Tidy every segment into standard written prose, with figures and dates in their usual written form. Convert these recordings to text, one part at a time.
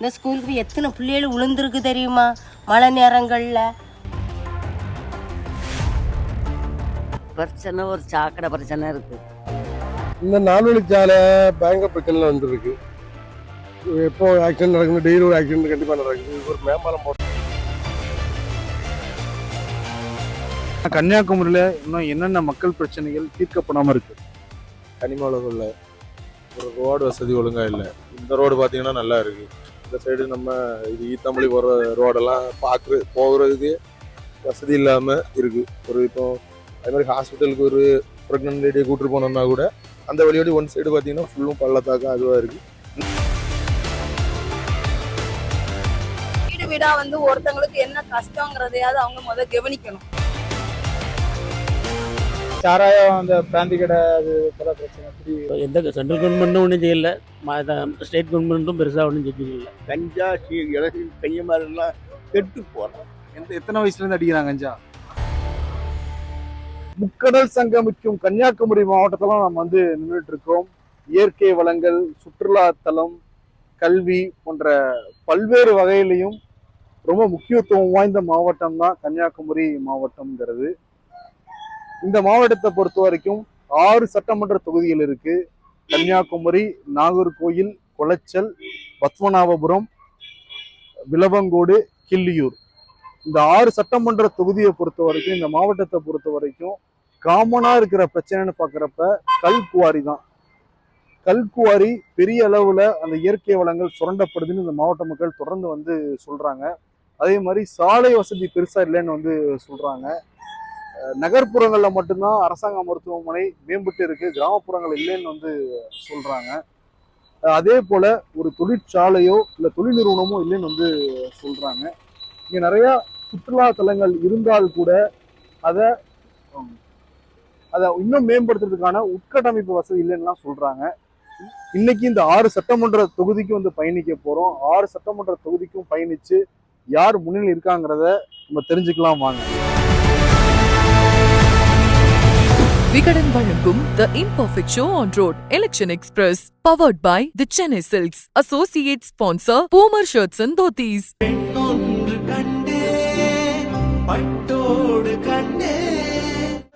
இந்த ஸ்கூலுக்கு எத்தனை பிள்ளைகள் விழுந்திருக்கு தெரியுமா மழை நேரங்களில். பிரச்சனை ஒரு சாக்கடை பிரச்சனை இருக்கு. இந்த 4 வழிச்சாலை பயங்கர பிரச்சனை வந்துருக்கு. எப்போ ஆக்சிடென்ட் நடக்குது, டெய்லி ஒரு ஆக்சிடென்ட் கண்டிப்பாக நடக்குது. ஒரு மேம்பாலம் போட்டு கன்னியாகுமரியில் இன்னும் என்னென்ன மக்கள் பிரச்சனைகள் தீர்க்கப்படாமல் இருக்கு? கனிமவளங்களில் ஒரு ரோடு வசதி ஒழுங்காக இல்லை. இந்த ரோடு பார்த்தீங்கன்னா நல்லா இருக்கு. இந்த சைடு நம்ம இது ஈத்தம்பள்ளி போகிற ரோடெல்லாம் போகிறதுக்கு வசதி இல்லாமல் இருக்கு. ஒரு இப்போ அதே மாதிரி ஹாஸ்பிட்டலுக்கு ஒரு ப்ரெக்னென்ட் லேடியை கூப்பிட்டு போனோம்னா கூட அந்த வழியோடு ஒன் சைடு பார்த்தீங்கன்னா ஃபுல்லும் பள்ளத்தாக்கா அதுவாக இருக்கு. வீடு வீடா வந்து ஒருத்தங்களுக்கு என்ன கஷ்டங்கிறதையாவது அவங்க முதல் கவனிக்கணும். சாராயம் அந்த பிராந்தி கடை அது பல பிரச்சனை. எந்த சென்ட்ரல் கவர்மெண்ட்டும் ஒன்றும் செய்யலை, ஸ்டேட் கவர்மெண்ட்டும் பெருசாக ஒன்றும் செஞ்சுக்கல. கஞ்சா இளநீர் கைய மாதிரிலாம் கெட்டு போகிறோம். எத்தனை வயசுலேருந்து அடிக்கிறாங்க கஞ்சா? முக்கடல் சங்கமிக்கும் கன்னியாகுமரி மாவட்டத்தில் நம்ம வந்து நின்றுட்டு இருக்கோம். இயற்கை வளங்கள், சுற்றுலா தலம், கல்வி போன்ற பல்வேறு வகையிலையும் ரொம்ப முக்கியத்துவம் வாய்ந்த மாவட்டம் தான் கன்னியாகுமரி மாவட்டம்ங்கிறது. இந்த மாவட்டத்தை பொறுத்த வரைக்கும் 6 சட்டமன்ற தொகுதிகள் இருக்கு. கன்னியாகுமரி, நாகர்கோயில், குளச்சல், பத்மநாபபுரம், விளவங்கோடு, கிள்ளியூர். இந்த 6 சட்டமன்ற தொகுதியை பொறுத்த வரைக்கும், இந்த மாவட்டத்தை பொறுத்த வரைக்கும் காமனா இருக்கிற பிரச்சனைன்னு பார்க்குறப்ப கல்குவாரி தான். கல்குவாரி பெரிய அளவுல அந்த இயற்கை வளங்கள் சுரண்டப்படுதுன்னு இந்த மாவட்ட மக்கள் தொடர்ந்து வந்து சொல்றாங்க. அதே மாதிரி சாலை வசதி பெருசா இல்லைன்னு வந்து சொல்றாங்க. நகர்ப்புறங்களில் மட்டும்தான் அரசாங்க மருத்துவமனை மேம்பட்டு இருக்கு, கிராமப்புறங்கள் இல்லைன்னு வந்து சொல்றாங்க. அதே போல ஒரு தொழிற்சாலையோ இல்லை தொழில் நிறுவனமோ இல்லைன்னு வந்து சொல்றாங்க. இங்க நிறைய சுற்றுலா தலங்கள் இருந்தால் கூட அதை இன்னும் மேம்படுத்துறதுக்கான உட்கட்டமைப்பு வசதி இல்லைன்னுலாம் சொல்றாங்க. இன்னைக்கு இந்த 6 சட்டமன்ற தொகுதிக்கு வந்து பயணிக்க போறோம். 6 சட்டமன்ற தொகுதிக்கும் பயணிச்சு யார் முன்னிலை இருக்காங்கிறத நம்ம தெரிஞ்சுக்கலாம் வாங்க. விகடன் வழங்கும் The Imperfect Show on Road Election Express powered by the Chennai Silks. Associate sponsor Poomer Shirts and Dhotis.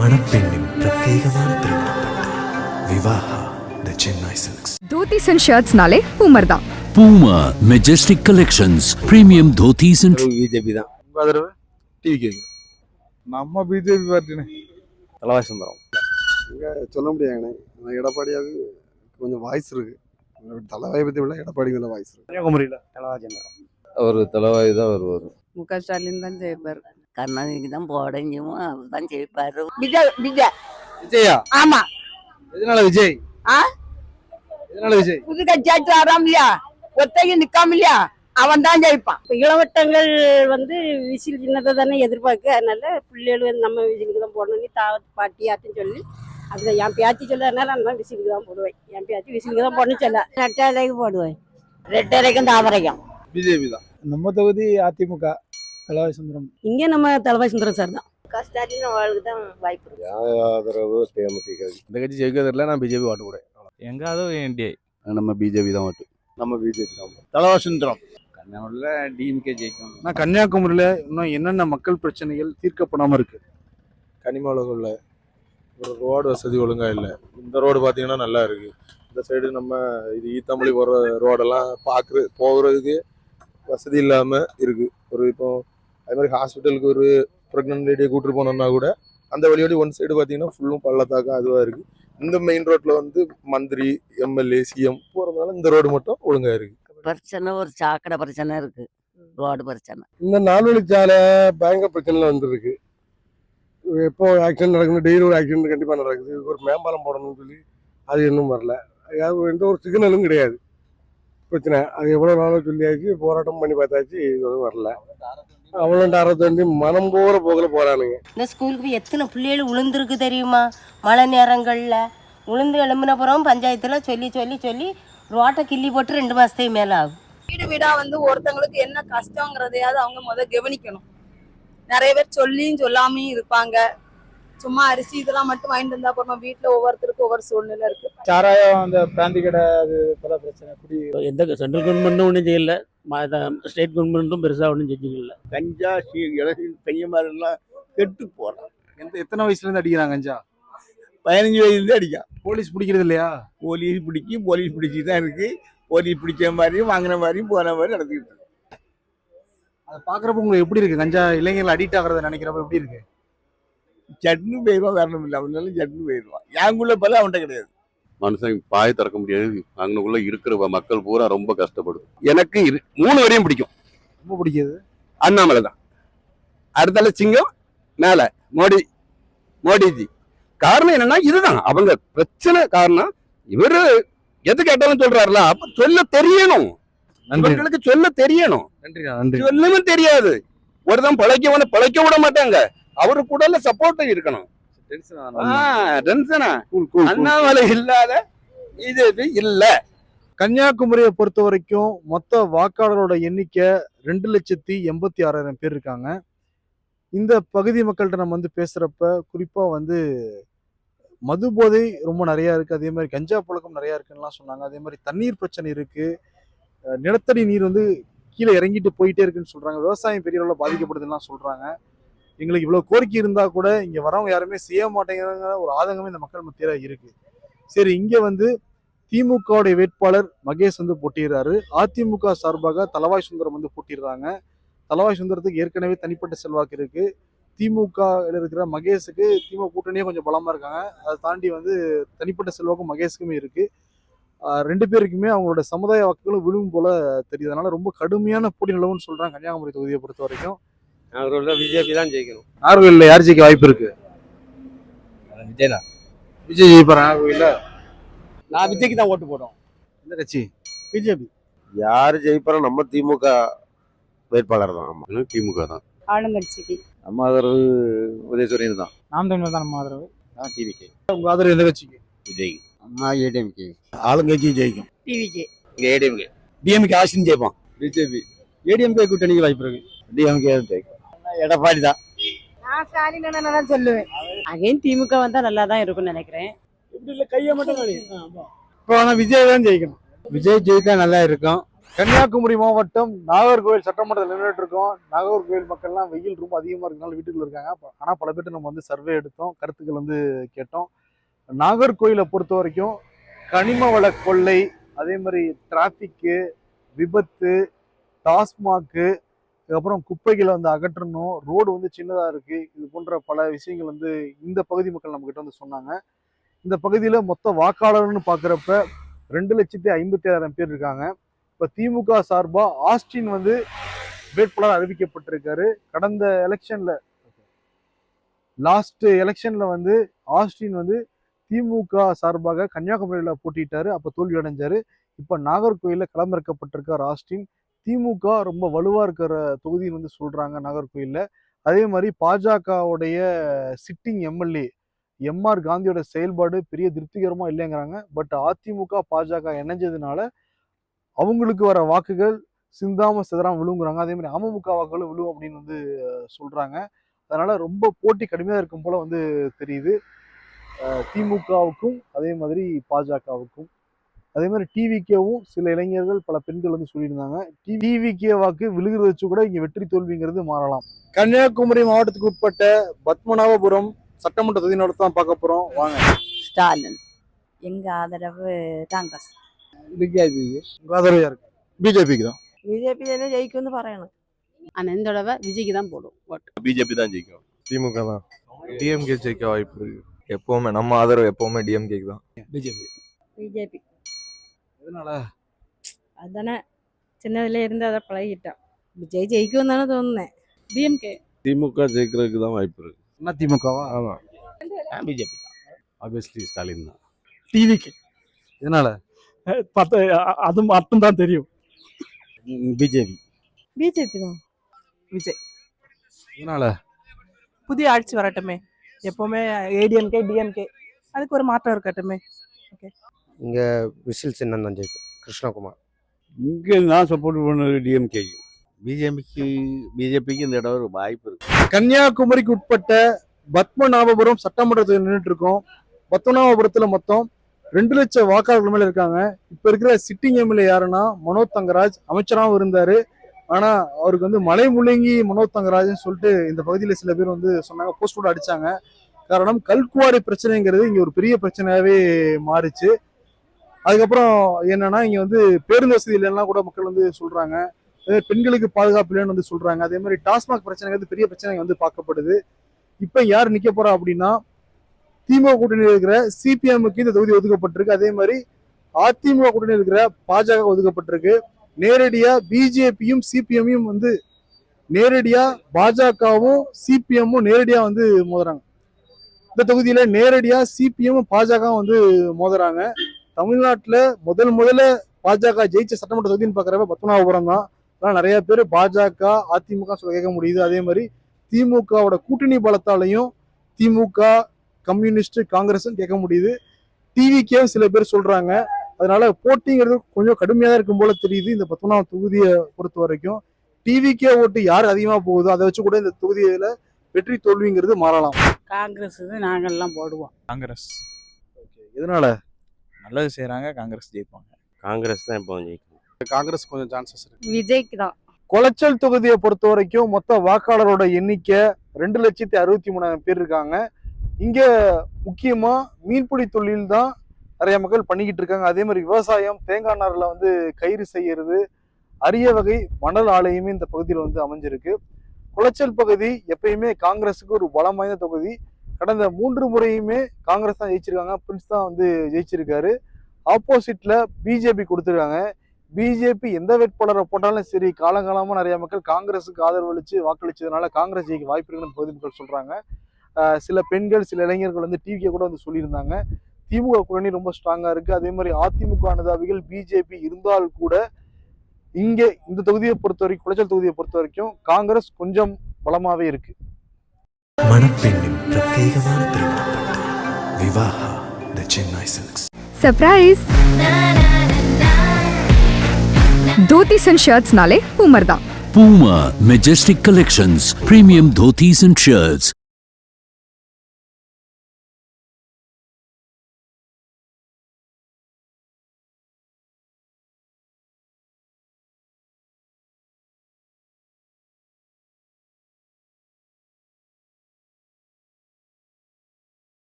மணப்பெண்ணின் பிரத்யேகமான திருமணப்பட்டு Vivaha the Chennai Silks. Dhotis and shirts நாலே பூமர் தான். Puma Majestic Collections Premium Dhotis and BJP தான். TV நம்ம BJP பார்ட்டினே தலைவாய் சுந்தரம் இங்கே சொல்ல முடியாங்கண்ணே. எடப்பாடியாவது கொஞ்சம் வாய்ஸ் இருக்கு. தலைவாயை பற்றி விட எடப்பாடி கொஞ்சம் வாய்ஸ் இருக்கு. கன்னியாகுமரியில் தலைவாய் சுந்தரம் அவர் தலைவாய் தான் வருவார். முக ஸ்டாலின் தான் ஜெயிப்பார். கருணாநிதிக்கு தான் போடஞ்சும் அவர் தான் ஜெயிப்பாரு. விஜயா? ஆமா. எதனால விஜய்? எதனால விஜய்? புது கட்சியாச்சு வராம இல்லையா, ஒத்தைக்கு நிக்காம இல்லையா, அவன் தான் ஜெயிப்பான். இளவட்டங்கள் வந்து விசில் சின்னதை தானே எதிர்பார்க்கு. அதனால பிள்ளைகள் வந்து நம்ம விசிலுக்கு தான் போடணும்னு தாவத்து பாட்டியாச்சுன்னு சொல்லி அதுல என் பேச்சு சொல்லனால நான் விசிலுக்கு தான் போடுவேன். என் பேச்சு விசிலுக்கு தான் போடணும் சொல்ல ரெட்டரைக்கு போடுவேன். ரெட்டரைக்கும் தாமரைக்கும் பிஜேபி தான். நம்ம தொகுதி அதிமுக தலைவாய் சுந்தரம். இங்கே நம்ம தலைவாய் சுந்தரம் சார் தான். ஸ்டாலின் அவளுக்கு தான் வாய்ப்பு இருக்கு. ஆதரவு தேமுதிக. இந்த கட்சி ஜெயிக்கிறதுல நான் பிஜேபி ஓட்டு கூட. எங்காவது என்டிஐ. நம்ம பிஜேபி தான் ஓட்டு. நம்ம பிஜேபி தான். தலைவாய் சுந்தரம். கன்னியாகுமரியில் டிஎம்கே ஜெயிக்கும். ஆனால் கன்னியாகுமரியில் இன்னும் என்னென்ன மக்கள் பிரச்சனைகள் தீர்க்கப்படாமல் இருக்கு? கனிமவளங்களில் ஒரு ரோடு வசதி ஒழுங்காக இல்லை. இந்த ரோடு பார்த்தீங்கன்னா நல்லா இருக்கு. இந்த சைடு நம்ம இது ஈத்தம்பள்ளி போகிற ரோடெல்லாம் போகிறதுக்கு வசதி இல்லாமல் இருக்கு. ஒரு இப்போ அதே மாதிரி ஹாஸ்பிட்டலுக்கு ஒரு ப்ரெக்னென்ட் லேடியை கூப்பிட்டு போனோம்னா கூட அந்த வழியோடு ஒன் சைடு பார்த்தீங்கன்னா ஃபுல்லும் பள்ளத்தாக்கா அதுவாக இருக்கு. இந்த மெயின் ரோட்டில் வந்து மந்திரி, எம்எல்ஏ, சிஎம் போகிறதுனால இந்த ரோடு மட்டும் ஒழுங்காக இருக்கு. பிரச்சனை ஒரு சாக்கடை பிரச்சனை இருக்கு, ரோடு பிரச்சனை. இந்த 4 வழிச்சாலை பயங்கர பிரச்சனை வந்துருக்கு. எப்போ ஆக்சிடென்ட் நடக்குது, டெய்லி ஒரு ஆக்சிடென்ட் கண்டிப்பாக நடக்குது. ஒரு மேம்பாலம் போடணும்னு சொல்லி அது இன்னும் வரல. எந்த ஒரு சிக்னலும் கிடையாது. பிரச்சனை அது எவ்வளோ நாளாக சொல்லியாச்சு, போராட்டம் பண்ணி பார்த்தாச்சு, இதுவும் வரல. அவ்வளோண்டு அறத்தாண்டி மனம் போகிற போகிறானுங்க. இந்த ஸ்கூலுக்கு எத்தனை பிள்ளைகள் விழுந்திருக்கு தெரியுமா மழை நேரங்களில். விழுந்து எழும்பினப்புறம் பஞ்சாயத்தில் சொல்லி சொல்லி சொல்லி ரோட்டை கிள்ளி போட்டு 2 மாதத்துக்கு மேலே ஆகும். வீடு வீடா வந்து ஒருத்தங்களுக்கு என்ன கஷ்டங்கிறதையாவது அவங்க முதல் கவனிக்கணும். நிறைய பேர் சொல்லியும் சொல்லாமையும் இருப்பாங்க. சும்மா அரிசி இதெல்லாம் மட்டும் வாங்கிட்டு வந்தா போறோம். வீட்டுல ஒவ்வொருத்தருக்கும் ஒவ்வொரு சூழ்நிலை இருக்கு. சாராயம் அந்த பிராந்தி கடை அது பல பிரச்சனை குடி எந்த சென்ட்ரல் கவர்மெண்ட்டும் ஒன்றும் செய்யல, ஸ்டேட் கவர்மெண்ட்டும் பெருசாக ஒன்றும் செஞ்சுக்கல. கஞ்சா இளநீர் பையன் எல்லாம் கெட்டு போறான். எத்தனை வயசுல இருந்து அடிக்கிறாங்க கஞ்சா? 15 வயசுல அடிக்கான். போலீஸ் பிடிக்கிறது இல்லையா? போலீஸ் பிடிச்சி தான் இருக்கு. போலீஸ் பிடிச்ச மாதிரியும் வாங்கின மாதிரியும் போன மாதிரி நடத்திட்டு இருக்கு. அதை பாக்குறப்ப உங்களுக்கு எப்படி இருக்கு? கஞ்சா இளைஞர்கள் அடிக்ட் ஆகிறத நினைக்கிறப்ப எப்படி இருக்கு? சட்னு போயிடுவான், வேற இல்லை. அவனால சட்னு போயிடுவான். எங்குள்ள பல அவன்கிட்ட கிடையாது. மனுஷன் பாய் திறக்க முடியாது. அங்கனுக்குள்ள இருக்கிற மக்கள் பூரா ரொம்ப கஷ்டப்படுது. எனக்கு 3 வரையும் பிடிக்கும். ரொம்ப பிடிக்குது. அண்ணாமலை தான். அடுத்தால சிங்கம், மேல மோடிஜி. காரணம் என்னன்னா இதுதான் அவங்க பிரச்சனை. காரணம் இவரு எது கேட்டாலும் சொல்றாருல, அப்ப சொல்ல தெரியணும். இவர்களுக்கு சொல்ல தெரியணும். நன்றி. சொல்லவும் தெரியாது. ஒருதான் பழைக்க விட மாட்டாங்க. அவரு கூட சப்போர்ட் இருக்கணும். டென்ஷனா அண்ணாமலை இல்லாத இது இல்ல. கன்னியாகுமரியை பொறுத்த வரைக்கும் மொத்த வாக்காளரோட எண்ணிக்கை 2,86,000 பேர் இருக்காங்க. இந்த பகுதி மக்கள்கிட்ட நம்ம வந்து பேசுறப்ப குறிப்பா வந்து மது போதை ரொம்ப நிறைய இருக்கு, அதே மாதிரி கஞ்சா புழக்கம் நிறைய இருக்குன்னுலாம் சொன்னாங்க. அதே மாதிரி தண்ணீர் பிரச்சனை இருக்கு, நிலத்தடி நீர் வந்து கீழே இறங்கிட்டு போயிட்டே இருக்குன்னு சொல்றாங்க, விவசாயம் பெரிய அளவில் பாதிக்கப்படுதுன்னு சொல்றாங்க. எங்களுக்கு இவ்வளவு கோரிக்கை இருந்தா கூட இங்க வரவங்க யாருமே செய்ய மாட்டேங்கிறாங்க ஒரு ஆதங்கமே இந்த மக்கள் மத்தியில இருக்கு. சரி, இங்க வந்து திமுகவுடைய வேட்பாளர் மகேஷ் வந்து போட்டிடுறாரு. அதிமுக சார்பாக தலவாய் சுந்தரம் வந்து போட்டிடுறாங்க. தலவாய் சுந்தரத்துக்கு ஏற்கனவே தனிப்பட்ட செல்வாக்கு இருக்கு. திமுக இருக்கிற மகேஷுக்கு திமுக கூட்டணியே கொஞ்சம் பலமா இருக்காங்க. அதை தாண்டி வந்து தனிப்பட்ட செல்வாக்கும் மகேஷுக்குமே இருக்கு. 2 பேருக்குமே அவங்களோட சமுதாய வாக்குகளும் விழும் போல தெரியுது. அதனால ரொம்ப கடுமையான போட்டி நிலவுன்னு சொல்றாங்க. கன்னியாகுமரி தொகுதியை பொறுத்த வரைக்கும் பிஜேபி தான் ஜெயிக்கணும். நாகர்கோவில்ல யார் ஜெயிக்க வாய்ப்பு இருக்கு? விஜய் தான். விஜய் ஜெயிப்பார் நாகர்கோவில்ல. நான் விஜய்க்கு தான் ஓட்டு போடுறோம். எந்த கட்சி? பிஜேபி. யாரு ஜெயிப்பாரோ நம்ம திமுக வேட்பாளர் தான். ஆமா, திமுக தான். ஆளுங்கட்சிக்கு நம்ம ஆதரவு உதயசூரியன் தான். நாம் தமிழர் தான் நம்ம ஆதரவு. நான் டிவிக்கு. உங்க ஆதரவு எந்த கட்சிக்கு? விஜய். ஏடிஎம்கே. ஆளுங்கட்சி ஜெயிக்கும். டிவிக்கு. ஏடிஎம்கே. டிஎம்கே ஆசின் ஜெயிப்பான். பிஜேபி. ஏடிஎம்கே கூட்டணிக்கு வாய்ப்பு இருக்கு. டிஎம்கே ஜெயிக்கும். எடப்பாடி தான். நான் ஸ்டாலின் தான் சொல்லுவேன். அகைன் திமுக வந்தா நல்லா தான் இருக்கும்னு நினைக்கிறேன். இப்படி இல்லை, கையை மட்டும் இப்போ ஆனால் விஜய் தான் ஜெயிக்கணும். விஜய் ஜெயித்தா நல்லா இருக்கும். கன்னியாகுமரி மாவட்டம் நாகர்கோவில் சட்டமன்றத்தில் நின்றுட்டு இருக்கோம். நாகர்கோவில் மக்கள்லாம் வெயில் ரொம்ப அதிகமாக இருக்கனால வீட்டுக்குள்ள இருக்காங்க. ஆனால் பல பேர்ட்டு நம்ம வந்து சர்வே எடுத்தோம், கருத்துக்கள் வந்து கேட்டோம். நாகர்கோவிலை பொறுத்த வரைக்கும் கனிம வள கொள்ளை, அதே மாதிரி டிராஃபிக்கு, விபத்து, டாஸ்மாக்கு, அதுக்கப்புறம் குப்பைகளை வந்து அகற்றணும், ரோடு வந்து சின்னதாக இருக்குது, இது போன்ற பல விஷயங்கள் வந்து இந்த பகுதி மக்கள் நம்மக்கிட்ட வந்து சொன்னாங்க. இந்த பகுதியில் மொத்த வாக்காளர்னு பார்க்குறப்ப 2,57,000 பேர் இருக்காங்க. இப்போ திமுக சார்பாக ஆஸ்டின் வந்து வேட்பாளர் அறிவிக்கப்பட்டிருக்காரு. கடந்த லாஸ்ட் எலெக்ஷனில் வந்து ஆஸ்டின் வந்து திமுக சார்பாக கன்னியாகுமரியில் போட்டிட்டாரு. அப்போ தோல்வி அடைஞ்சாரு. இப்போ நாகர்கோயிலில் களமிறக்கப்பட்டிருக்கார் ஆஸ்டின். திமுக ரொம்ப வலுவா இருக்கிற தொகுதின்னு வந்து சொல்றாங்க நாகர்கோயில்ல. அதே மாதிரி பாஜகவுடைய சிட்டிங் எம்எல்ஏ எம்ஆர் காந்தியோட செயல்பாடு பெரிய திருப்திகரமா இல்லைங்கிறாங்க. பட் அதிமுக பாஜக இணைஞ்சதுனால அவங்களுக்கு வர வாக்குகள் சிந்தாம சிதறாம விழுங்குறாங்க. அதே மாதிரி அமமுக வாக்குகளும் விழுவும் அப்படின்னு வந்து சொல்றாங்க. அதனால ரொம்ப போட்டி கடுமையா இருக்கும் போல வந்து தெரியுது திமுகவுக்கும் அதே மாதிரி பாஜகவுக்கும். அதே மாதிரி டிவிகேவும் சில இளைஞர்கள் பல பெண்கள் வந்து சொல்லியிருந்தாங்க டிவிகே வாக்கு விழுகிறது வச்சு கூட இங்க வெற்றி தோல்விங்கிறது மாறலாம். கன்னியாகுமரி மாவட்டத்துக்கு உட்பட்ட பத்மநாபபுரம் சட்டமன்ற தொகுதி நடத்தான் பார்க்க போறோம். வாங்க. ஸ்டாலின். எங்க ஆதரவு காங்கிரஸ். உங்க ஆதரவு யாருக்கு? பிஜேபிக்கு தான். பிஜேபி தானே ஜெயிக்கும்னு പറയണം. ஆனா இந்த தடவை விஜய்க்கு தான் போடும். பிஜேபி தான் ஜெயிக்கும். திமுக தான். டிஎம்கே ஜெயிக்க வாய்ப்பு இருக்கு. எப்பவுமே நம்ம ஆதரவு எப்பவுமே டிஎம்கேக்கு தான். பிஜேபி. எதனால? அதானே சின்னதுல இருந்து அதை பழகிட்டோம். விஜய் ஜெயிக்கும் தானே தோணுனேன். டிஎம்கே. திமுக ஜெயிக்கிறதுக்கு தான் வாய்ப்பு இருக்கு. என்ன திமுகவா? ஆமா, பிஜேபி ஆப்வியஸ்லி ஸ்டாலின் தான். டிவிக்கு. எதனால? அது மட்டும் தான் தெரியும். பிஜேபி. பிஜேபி தான். விஜய். எதனால? புதிய ஆட்சி வரட்டுமே. எப்பவுமே ஏடிஎம்கே டிஎம்கே அதுக்கு ஒரு மாற்றம் இருக்கட்டுமே. ஓகே. இங்க விசில் சின்னம் தான் ஜெயிக்கும். கிருஷ்ணகுமார். இங்க நான் சப்போர்ட் பண்ணது டிஎம்கேக்கு. பிஜேபிக்கு இந்த இடம் ஒரு வாய்ப்பு இருக்கு. கன்னியாகுமரிக்கு உட்பட்ட பத்மநாபபுரம் சட்டமன்றத்தில் நின்றுட்டு இருக்கோம். பத்மநாபபுரத்துல மொத்தம் 2 லட்சம் வாக்காளர்கள் மேல இருக்காங்க. இப்ப இருக்கிற சிட்டிங் எம்எல்ஏ யாருன்னா மனோஜ் தங்கராஜ். அமைச்சராகவும் இருந்தாரு. ஆனா அவருக்கு வந்து மலை முழுங்கி மனோஜ் தங்கராஜ்னு சொல்லிட்டு இந்த பகுதியில சில பேர் வந்து சொன்னாங்க, போஸ்ட் கூட அடிச்சாங்க. காரணம் கல்குவாரி பிரச்சனைங்கிறது இங்க ஒரு பெரிய பிரச்சனையாவே மாறுச்சு. அதுக்கப்புறம் என்னன்னா இங்க வந்து பேருந்து வசதி இல்லைன்னா கூட மக்கள் வந்து சொல்றாங்க. பெண்களுக்கு பாதுகாப்பு இல்லைன்னு வந்து சொல்றாங்க. அதே மாதிரி டாஸ்மாக் பிரச்சனைங்கிறது பெரிய பிரச்சனை வந்து பார்க்கப்படுது. இப்ப யார் நிக்க போறா அப்படின்னா திமுக கூட்டணியில் இருக்கிற சிபிஎம்முக்கு இந்த தொகுதி ஒதுக்கப்பட்டிருக்கு. அதே மாதிரி அதிமுக கூட்டணியில் இருக்கிற பாஜக ஒதுக்கப்பட்டிருக்கு. நேரடியா பிஜேபியும் சிபிஎம்மும் வந்து நேரடியா பாஜகவும் சிபிஎம்மும் நேரடியா வந்து மோதுறாங்க. இந்த தொகுதியில நேரடியா சிபிஎம் பாஜகவும் வந்து மோதுறாங்க. தமிழ்நாட்டுல முதல்ல பாஜக ஜெயிச்ச சட்டமன்ற தொகுதின்னு பாக்குறப்ப பத்மநாபபுரம் தான். அதனால நிறைய பேர் பாஜக அதிமுக சொல்ல கேட்க முடியுது. அதே மாதிரி திமுகவோட கூட்டணி பலத்தாலையும் திமுக கம்யூனிஸ்ட் காங்கிரஸ் கேட்க முடியுது. டிவிக்கே சில பேர் சொல்றாங்க. அதனால போட்டிங்கிறது கொஞ்சம் கடுமையா தான் இருக்கும் போல தெரியுது. இந்த பத்மநாப தொகுதியை பொறுத்த வரைக்கும் டிவிக்கே ஓட்டு யார் அதிகமா போகுதோ அதை வச்சு கூட இந்த தொகுதியில வெற்றி தோல்விங்கிறது மாறலாம். காங்கிரஸ் நாங்கெல்லாம் போடுவோம். காங்கிரஸ். எதனால? நல்லது செய்கிறாங்க, காங்கிரஸ் ஜெயிப்பாங்க. காங்கிரஸ் தான் இப்போ ஜெயிக்கும். காங்கிரஸ் கொஞ்சம் சான்சஸ் இருக்கு. விஜய்க்கு தான். குளச்சல் தொகுதியை பொறுத்த வரைக்கும் மொத்த வாக்காளரோட எண்ணிக்கை 2,63,000 பேர் இருக்காங்க. இங்க முக்கியமா மீன்பிடி தொழில் தான் நிறைய மக்கள் பண்ணிக்கிட்டு இருக்காங்க. அதே மாதிரி விவசாயம், தேங்காய் நார்ல வந்து கயிறு செய்யறது, அரிய வகை மணல் ஆலையுமே இந்த பகுதியில் வந்து அமைஞ்சிருக்கு. குளச்சல் பகுதி எப்பயுமே காங்கிரஸுக்கு ஒரு பலம் வாய்ந்த தொகுதி. கடந்த 3 முறையுமே காங்கிரஸ் தான் ஜெயிச்சிருக்காங்க. பிரின்ஸ் தான் வந்து ஜெயிச்சிருக்காரு. ஆப்போசிட்ல பிஜேபி கொடுத்துருக்காங்க. பிஜேபி எந்த வேட்பாளரை போட்டாலும் சரி, காலங்காலமா நிறைய மக்கள் காங்கிரஸுக்கு ஆதரவு அளிச்சு வாக்களிச்சதுனால காங்கிரஸ் ஜெயிக்க வாய்ப்பு இருக்குன்னு பகுதி மக்கள் சொல்றாங்க. சில பெண்கள், சில இளைஞர்கள் வந்து டிவிக்கே கூட வந்து சொல்லியிருந்தாங்க. திமுக கூட்டணி ரொம்ப ஸ்ட்ராங்கா இருக்கு. அதே மாதிரி அதிமுக அனுதாபிகள் பிஜேபி இருந்தால் கூட இங்க இந்த தொகுதியை பொறுத்த வரைக்கும், குளச்சல் தொகுதியை பொறுத்த வரைக்கும் காங்கிரஸ் கொஞ்சம் பலமாவே இருக்கு. மணப்பெண்ணின் பிரத்யேகமான திருமணம் Vivaha the Chennai silks. Surprise! Dhotis and shirts नाले पूमर दा. Puma Majestic Collections, premium dhotis and shirts.